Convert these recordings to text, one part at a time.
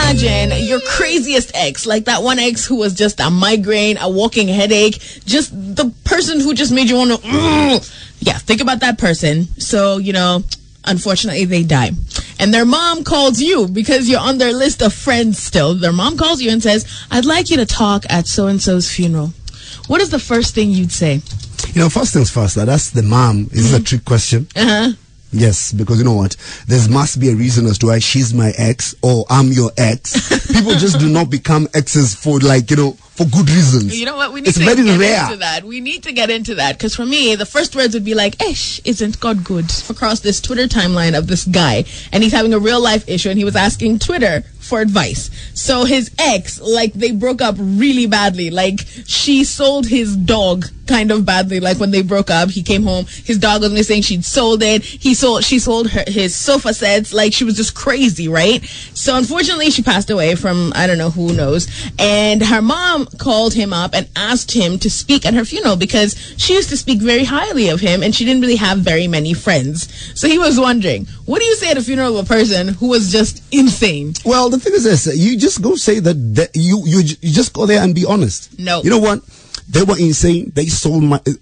imagine your craziest ex, like that one ex who was just a migraine, a walking headache, just the person who just made you want to, yeah, think about that person. So, unfortunately, they die. And their mom calls you because you're on their list of friends still. Their mom calls you and says, I'd like you to talk at so-and-so's funeral. What is the first thing you'd say? First things first, that's the mom. Is this a trick question? Uh-huh. Yes, because you know what? There must be a reason as to why she's my ex or I'm your ex. People just do not become exes for for good reasons. You know what? We need it's to very get rare. into that. We need to get into that because for me, the first words would be like, "Esh, isn't God good?" Across this Twitter timeline of this guy, and he's having a real life issue, and he was asking Twitter for advice. So his ex, they broke up really badly. She sold his dog kind of badly. When they broke up, he came home, his dog was missing. She'd sold it. She sold his sofa sets. She was just crazy, right? So unfortunately, she passed away from I don't know who knows. And her mom called him up and asked him to speak at her funeral because she used to speak very highly of him, and she didn't really have very many friends. So he was wondering, what do you say at a funeral of a person who was just insane? Well, the thing is this, you just go say that you just go there and be honest. No. You know what? They were insane.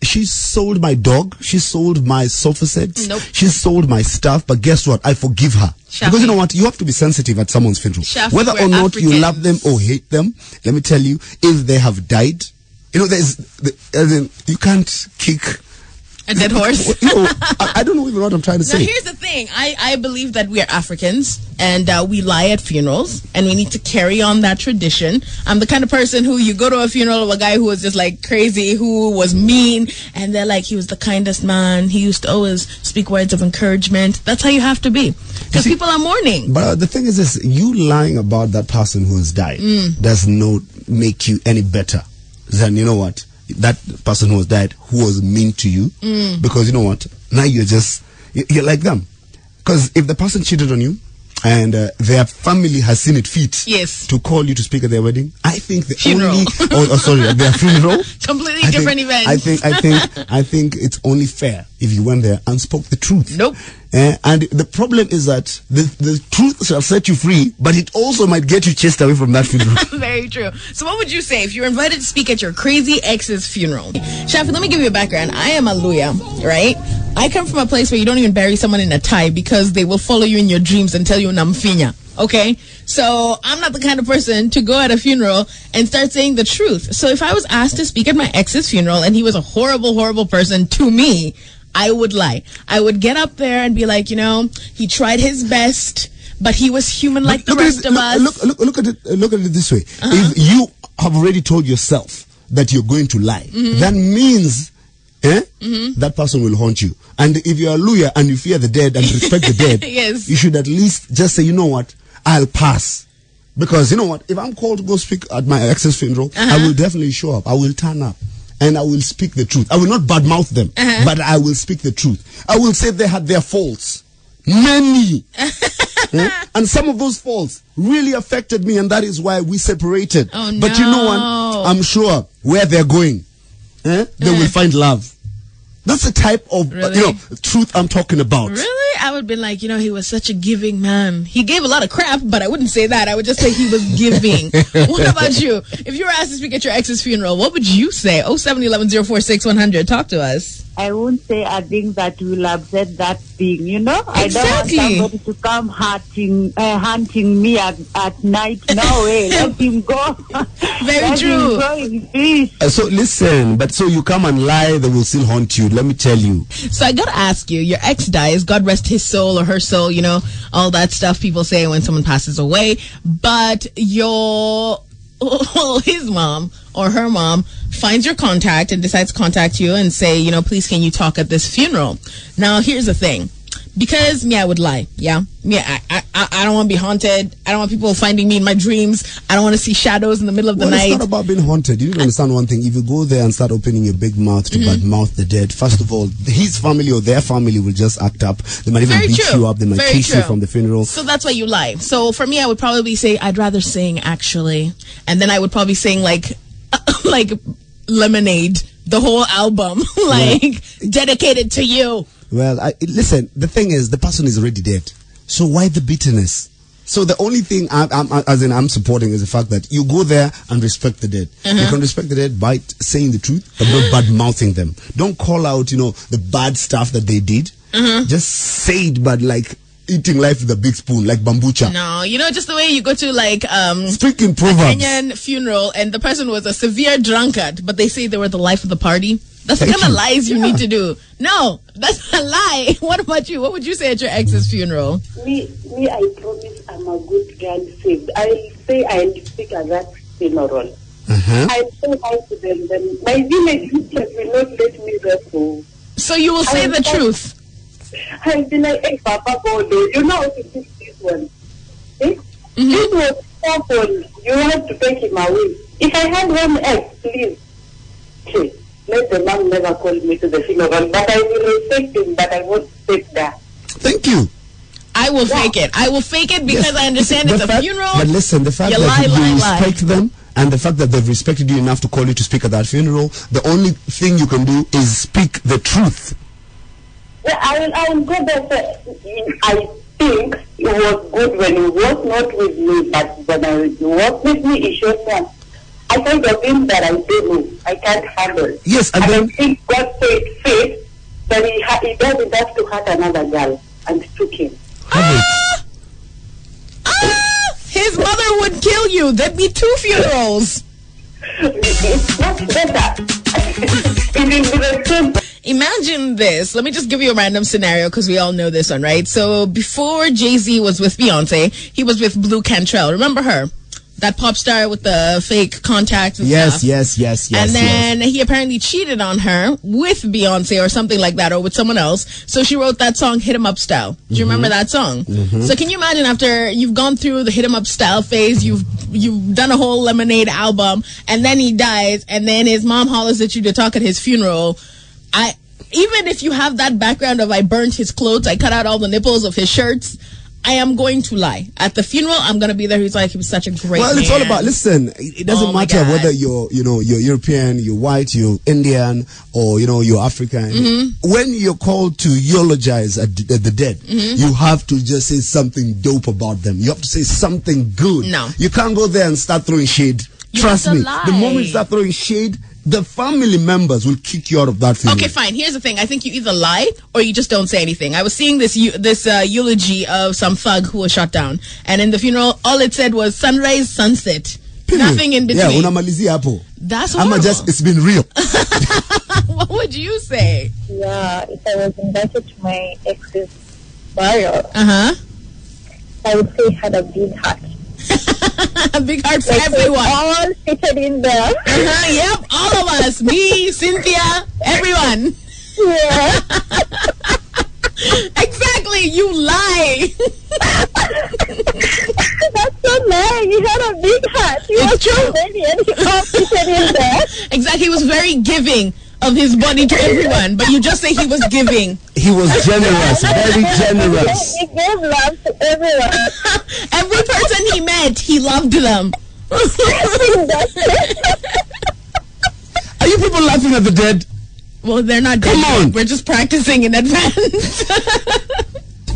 She sold my dog. She sold my sofa sets. Nope. She sold my stuff. But guess what? I forgive her. Shafi. Because you know what? You have to be sensitive at someone's funeral. Shafi, whether or not Africans. you love them or hate them, let me tell you, if they have died, you can't kick A dead horse? I don't know even what I'm trying to say. Now, here's the thing. I believe that we are Africans, and we lie at funerals, and we need to carry on that tradition. I'm the kind of person who you go to a funeral of a guy who was just crazy, who was mean, and they're he was the kindest man. He used to always speak words of encouragement. That's how you have to be, because people are mourning. But the thing is this, you lying about that person who has died does not make you any better than, that person who has died, who was mean to you, because you know what? Now you're like them. Because if the person cheated on you and their family has seen it fit to call you to speak at their wedding, I think the funeral. Their funeral, completely different event. I think it's only fair if you went there and spoke the truth. Nope. And the problem is that the truth shall set you free, but it also might get you chased away from that funeral. Very true. So what would you say if you were invited to speak at your crazy ex's funeral? Shafi, let me give you a background. I am a Luya, right? I come from a place where you don't even bury someone in a tie because they will follow you in your dreams and tell you namfinya. Okay? So I'm not the kind of person to go at a funeral and start saying the truth. So if I was asked to speak at my ex's funeral and he was a horrible, horrible person to me, I would lie. I would get up there and be like, he tried his best, but he was human like the rest of us. Look at it this way. If you have already told yourself that you're going to lie, that means that person will haunt you. And if you're a lawyer and you fear the dead and respect the dead, yes, you should at least just say, you know what, I'll pass. Because you know what, if I'm called to go speak at my ex's funeral, I will definitely show up. I will turn up. And I will speak the truth. I will not badmouth them, but I will speak the truth. I will say they had their faults. Many. And some of those faults really affected me, and that is why we separated. Oh, no. But you know what? I'm sure where they're going, they will find love. That's the type of truth I'm talking about. Really? I would be like, he was such a giving man. He gave a lot of crap, but I wouldn't say that. I would just say he was giving. What about you? If you were asked to speak at your ex's funeral, what would you say? 0711-046-100. Talk to us. I won't say a thing that will upset that thing, Exactly. I don't want somebody to come hunting me at night. No way. Let him go. Very true. Him go in peace. So listen, but so you come and lie, they will still haunt you. Let me tell you. So I gotta ask you, your ex dies, God rest his soul or her soul, all that stuff people say when someone passes away. But his mom or her mom finds your contact and decides to contact you and say, please can you talk at this funeral? Now, here's the thing. Because I would lie. Yeah. I don't want to be haunted. I don't want people finding me in my dreams. I don't want to see shadows in the middle of the night. It's not about being haunted. You need to understand one thing. If you go there and start opening your big mouth to badmouth the dead, first of all, his family or their family will just act up. They might even beat you up. They might chase you from the funeral. So that's why you lie. So for me, I would probably say, I'd rather sing, actually. And then I would probably sing like Lemonade, the whole album, dedicated to you. Well, listen, the thing is, the person is already dead. So why the bitterness? So the only thing I'm supporting is the fact that you go there and respect the dead. You can respect the dead by saying the truth, but not bad mouthing them. Don't call out, the bad stuff that they did. Just say it, but like eating life with a big spoon, like bambucha. No, just the way you go to like speaking proverbs, Kenyan funeral, and the person was a severe drunkard, but they say they were the life of the party. That's the kind of lies you need to do. No, that's a lie. What about you? What would you say at your ex's funeral? Me, I promise I'm a good girl saved. I'll say I'll speak at that funeral. I'll say hi to them. Then my village teachers will not let me rest. So you will say the truth. I'll be like, hey, Papa, you know how to fix this one. This was awful. You have to take him away. If I had one ex, please. Okay. Let the man never call me to the funeral, but I will respect him, but I won't sit there. Thank you. I will fake it. I will fake it because I understand it's a funeral. But listen, the fact that you respect them and the fact that they've respected you enough to call you to speak at that funeral, the only thing you can do is speak the truth. Yeah, I will go there. I think it was good when he was not with me, but when he was with me, he showed me. I kind of think that I don't know. I can't handle. Yes, and I think God said fit, but he doesn't have to hurt another girl and took him. His mother would kill you. There'd be 2 funerals. It's much better. It is the same. Imagine this. Let me just give you a random scenario because we all know this one, right? So before Jay-Z was with Beyonce, he was with Blue Cantrell. Remember her? That pop star with the fake contacts and stuff. Yes. And then he apparently cheated on her with Beyonce or something like that, or with someone else. So she wrote that song, Hit 'Em Up Style. Do you remember that song? So can you imagine after you've gone through the Hit 'Em Up Style phase, you've done a whole Lemonade album, and then he dies, and then his mom hollers at you to talk at his funeral. Even if you have that background of I burnt his clothes, I cut out all the nipples of his shirts, I am going to lie. At the funeral, I'm going to be there. He's like, he was such a great man. It's all about, listen, it doesn't matter whether you're European, you're white, you're Indian, or, you're African. When you're called to eulogize the dead, you have to just say something dope about them. You have to say something good. No. You can't go there and start throwing shade. Trust me. The moment you start throwing shade, the family members will kick you out of that funeral. Okay, fine. Here's the thing. I think you either lie or you just don't say anything. I was seeing this eulogy of some thug who was shot down. And in the funeral, all it said was sunrise, sunset. Nothing in between. Yeah, unamalizia hapo. That's horrible. It's been real. What would you say? Yeah, if I was invited to my ex's burial, I would say he had a big heart. A big heart for everyone. All fitted in there. Yep, all of us. Me, Cynthia, everyone. Yeah. Exactly, you lie. That's so nice. He had a big heart. He was true. Ready and he all fitted in there. Exactly, he was very giving of his body to everyone, but you just say he was giving. He was generous, very generous. He gave love to everyone. Every person he met, he loved them. Are you people laughing at the dead? Well, they're not dead. Come on. We're just practicing in advance.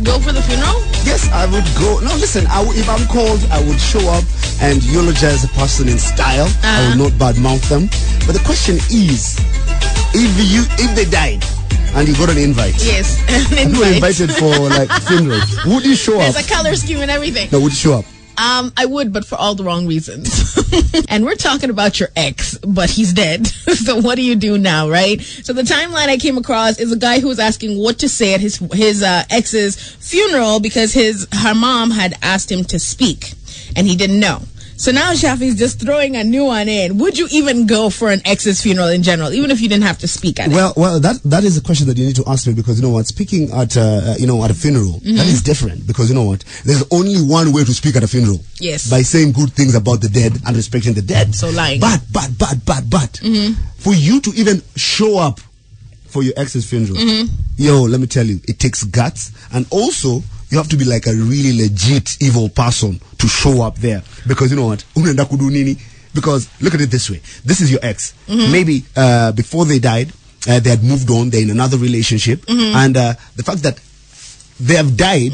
Go for the funeral? Yes, I would go. No, listen, if I'm called, I would show up and eulogize a person in style. I will not badmouth them. But the question is, if they died and you got an invite. Yes, an and you were invite. invited for like funeral, would you show up? There's a color scheme and everything. No, would you show up? I would, but for all the wrong reasons. And we're talking about your ex, but he's dead. So what do you do now, right? So the timeline I came across is a guy who was asking what to say at his ex's funeral because her mom had asked him to speak, and he didn't know. So now Shafi's just throwing a new one in. Would you even go for an ex's funeral in general, even if you didn't have to speak at it? Well, that is a question that you need to ask me because you know what, speaking at at a funeral, that is different because you know what, there's only one way to speak at a funeral. Yes. By saying good things about the dead and respecting the dead. So lying. But for you to even show up for your ex's funeral, let me tell you, it takes guts, and also you have to be like a really legit evil person to show up there because you know what, unaenda kudu nini? Because look at it this way, this is your ex. Maybe before they died, they had moved on, they're in another relationship, and the fact that they have died,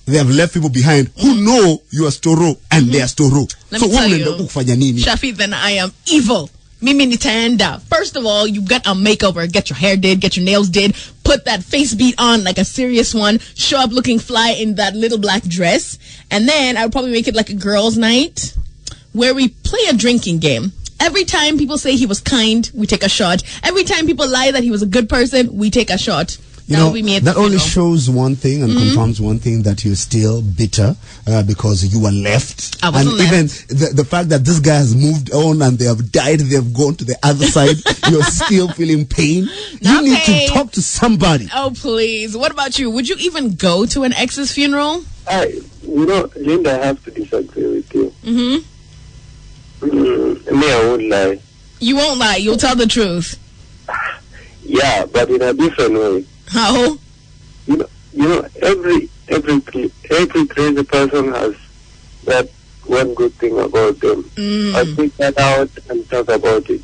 they have left people behind who know you are Storo and they are Storo. Let me tell you, kufanya nini? Shafi, then I am evil. Mimi nitaenda. First of all, you get a makeover, get your hair did, get your nails did, put that face beat on like a serious one, show up looking fly in that little black dress, and then I would probably make it like a girls' night where we play a drinking game. Every time people say he was kind, we take a shot. Every time people lie that he was a good person, we take a shot. You know, that only shows one thing and confirms one thing, that you're still bitter because you were left. I wasn't left. Even the fact that this guy has moved on and they have died, they have gone to the other side, you're still feeling pain. You need to talk to somebody. Oh, please. What about you? Would you even go to an ex's funeral? Linda, I have to disagree with you. Me, I won't lie. You won't lie. You'll tell the truth. Yeah, but in a different way. How? You know, every crazy person has that one good thing about them. I'll take that out and talk about it,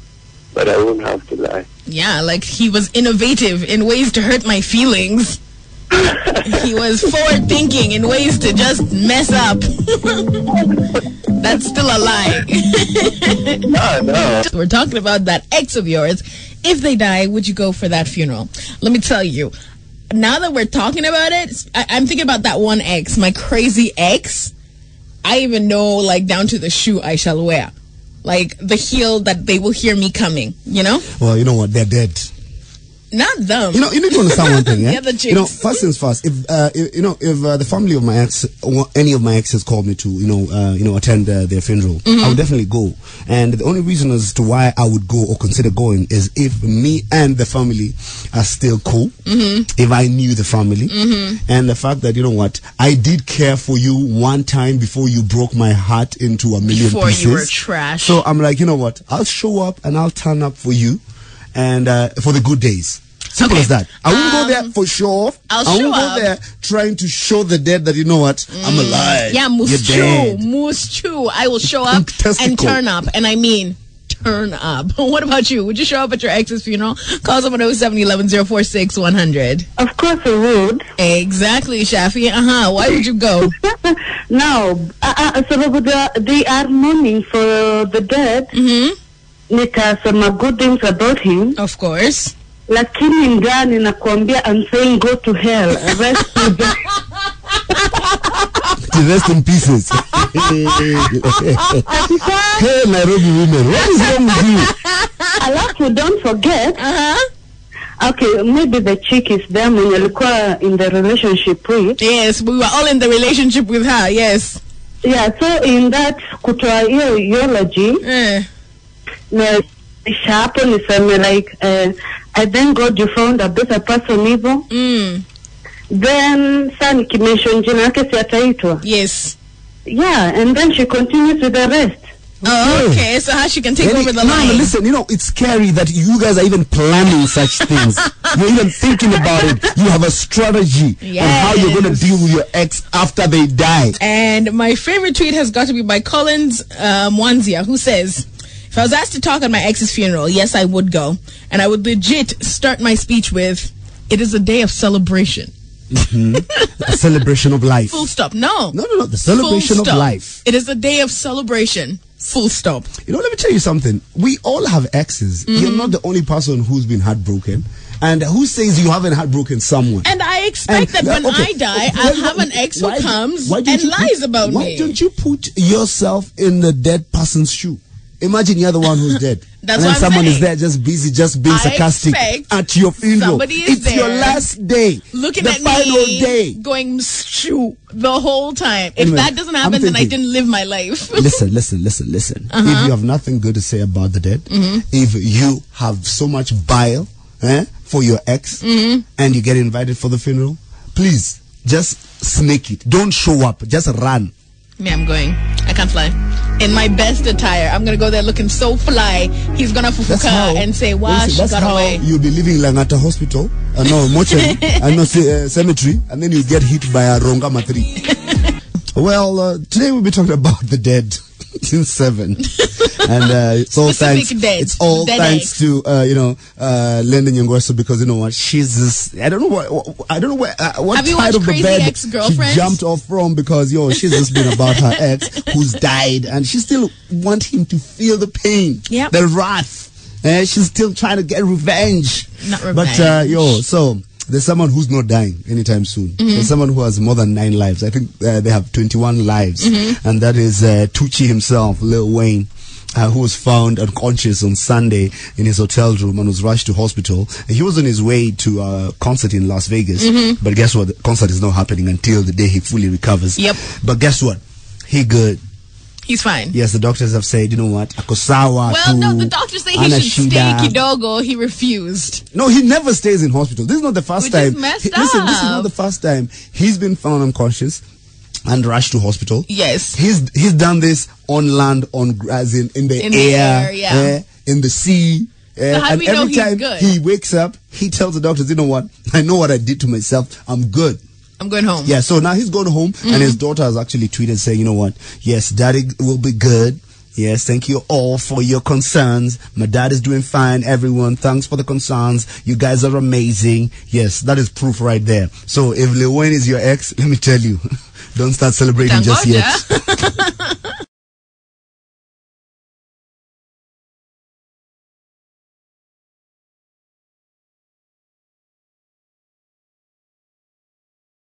but I won't have to lie. Yeah, like he was innovative in ways to hurt my feelings. He was forward thinking in ways to just mess up. That's still a lie. No. We're talking about that ex of yours. If they die, would you go for that funeral? Let me tell you, now that we're talking about it, I'm thinking about that one ex, my crazy ex. I even know, like, down to the shoe I shall wear. Like, the heel that they will hear me coming, you know? Well, you know what? They're dead. Not them. You need to understand one thing, yeah? The other chicks. You know, first things first, if the family of my ex, any of my exes called me to, attend their funeral, I would definitely go. And the only reason as to why I would go or consider going is if me and the family are still cool, if I knew the family, and the fact that, you know what, I did care for you one time before you broke my heart into a million before pieces. You were trash. So I'm like, you know what, I'll show up and I'll turn up for you. And for the good days. Simple as that. I won't go there for show off. I won't go there trying to show the dead that, you know what, I'm alive. Yeah, moose chew. I will show up and turn up. And I mean, turn up. What about you? Would you show up at your ex's funeral? Call someone 0711-046-100. Of course I would. Exactly, Shafi. Why would you go? No. So they are mourning for the dead. Nikasema good things about him. Of course. Lakini ndani nakwambia, I'm saying go to hell. Rest in pieces. Hey, Nairobi women, what is wrong with you? Alafu, don't forget. Okay, maybe the chick is there when you're in the relationship with. Yes, we were all in the relationship with her, yes. Yeah, so in that kutoa hiyo eulogy, hapo niseme like, I thank God you found a better person evil. Then sa nikimention jina yake si ataitwa. Yes. Yeah, and then she continues with the rest. Oh, okay. So how she can take over the line? No, listen, you know, it's scary that you guys are even planning such things. You're even thinking about it. You have a strategy on how you're going to deal with your ex after they die. And my favorite tweet has got to be by Collins Mwanzia, who says, if I was asked to talk at my ex's funeral, yes, I would go. And I would legit start my speech with, it is a day of celebration. A celebration of life. Full stop. No. The celebration of life. It is a day of celebration. Full stop. You know, let me tell you something. We all have exes. You're not the only person who's been heartbroken. And who says you haven't heartbroken someone? And I expect that when I die, I'll have an ex who comes and lies about me. Why don't you put yourself in the dead person's shoe? Imagine you're the one who's dead. That's and then what someone I'm is there just busy, just being sarcastic at your funeral. It's your last day. Looking the at final me, day. going shoo the whole time. If that doesn't happen, then I didn't live my life. Listen. If you have nothing good to say about the dead, if you have so much bile for your ex, and you get invited for the funeral, please just snake it. Don't show up. Just run. Me, I'm going. I can't fly. In my best attire, I'm gonna go there looking so fly. He's gonna fufuka and say, "Wow, she got away." You'll be living Langata Hospital, mortuary, cemetery, and then you get hit by a Rongama 3. Well, today we'll be talking about the dead. Since 7. And it's all thanks. It's all thanks to Linda Nyong'o, because you know what, she's just, I don't know what side of the bed she jumped off from, because she's just been about her ex who's died, and she still wants him to feel the pain, the wrath. She's still trying to get revenge. Not revenge. But so there's someone who's not dying anytime soon. There's someone who has more than 9 lives. I think they have 21 lives, and that is Tucci himself, Lil Wayne. Who was found unconscious on Sunday in his hotel room and was rushed to hospital. He was on his way to a concert in Las Vegas, but guess what? The concert is not happening until the day he fully recovers. Yep. But guess what? He good. He's fine. Yes, the doctors have said, you know what? Akosawa. Well, no, the doctors say he should stay Kidogo. He refused. No, he never stays in hospital. This is not the first time. Listen, this is not the first time he's been found unconscious and rushed to hospital. Yes. He's done this on land, as in the air, in the sea. So how do we know he's good? He wakes up, he tells the doctors, you know what? I know what I did to myself. I'm good. I'm going home. Yeah, so now he's going home, and his daughter has actually tweeted saying, you know what? Yes, daddy will be good. Yes, thank you all for your concerns. My dad is doing fine. Everyone, thanks for the concerns. You guys are amazing. Yes, that is proof right there. So if Lil Wayne is your ex, let me tell you, don't start celebrating just yet.